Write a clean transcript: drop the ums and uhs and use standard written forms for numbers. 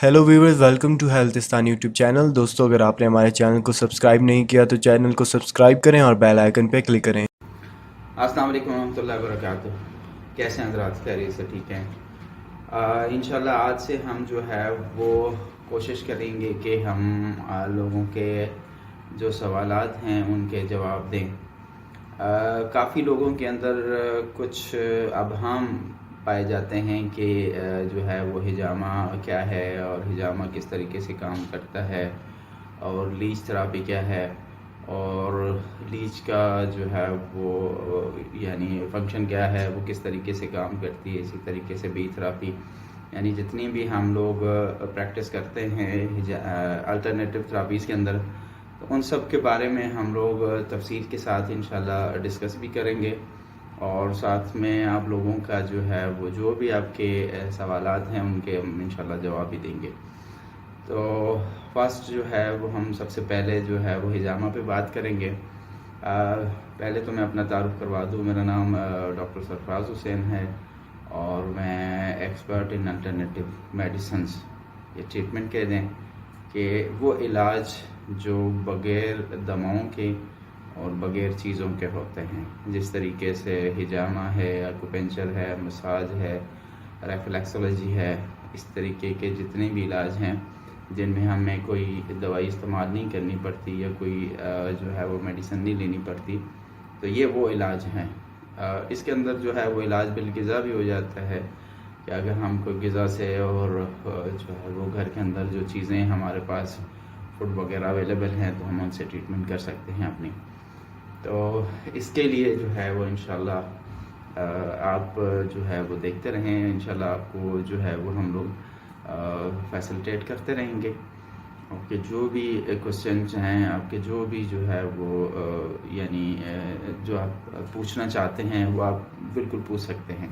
Hello viewers, welcome to Healthistan YouTube channel. दोस्तों, अगर आपने हमारे चैनल को सब्सक्राइब नहीं किया तो चैनल को सब्सक्राइब करें और बेल आइकन पे क्लिक करें। अस्सलाम वालेकुम रहमतुल्लाहि व बरकातुहू। कैसे हैं हज़रात? खैरियत से ठीक हैं? इंशाल्लाह आज से हम जो है वो कोशिश करेंगे कि हम लोगों के जो सवालात हैं उनके जवाब दें। काफ़ी लोगों के अंदर कुछ अबहाम पाए जाते हैं कि जो है वो हिजामा क्या है और हिजामा किस तरीके से काम करता है और लीच थेरापी क्या है और लीच का जो है वो यानी फंक्शन क्या है, वो किस तरीके से काम करती है। इसी तरीके से बी थेरापी यानी जितनी भी हम लोग प्रैक्टिस करते हैं अल्टरनेटिव थेरापीज़ के अंदर, तो उन सब के बारे में हम लोग तफसील के साथ इंशाल्लाह डिस्कस भी करेंगे और साथ में आप लोगों का जो है वो जो भी आपके सवालात हैं उनके हम इंशाल्लाह जवाब भी देंगे। तो फर्स्ट जो है वो हम सबसे पहले जो है वो हिजामा पे बात करेंगे। पहले तो मैं अपना तारुफ करवा दूँ। मेरा नाम डॉक्टर सरफराज हुसैन है और मैं एक्सपर्ट इन अल्टरनेटिव मेडिसिन्स, ये ट्रीटमेंट कह दें कि वो इलाज जो बग़ैर दवाओं के और बग़ैर चीज़ों के होते हैं। जिस तरीके से हिजामा है, एक्यूपंक्चर है, मसाज है, रेफ्लेक्सोलॉजी है, इस तरीके के जितने भी इलाज हैं जिनमें हमें कोई दवाई इस्तेमाल नहीं करनी पड़ती या कोई जो है वो मेडिसिन नहीं लेनी पड़ती, तो ये वो इलाज हैं। इसके अंदर जो है वो इलाज बिलग़िज़ा भी हो जाता है कि अगर हम कोई ग़िज़ा से और जो है वो घर के अंदर जो चीज़ें हमारे पास फूड वगैरह अवेलेबल हैं तो हम उनसे ट्रीटमेंट कर सकते हैं अपनी। तो इसके लिए जो है वो इंशाल्लाह आप जो है वो देखते रहें। इंशाल्लाह आपको जो है वो हम लोग फैसिलिटेट करते रहेंगे। आपके जो भी क्वेश्चन हैं, आपके जो भी जो है वो यानी जो आप पूछना चाहते हैं वो आप बिल्कुल पूछ सकते हैं।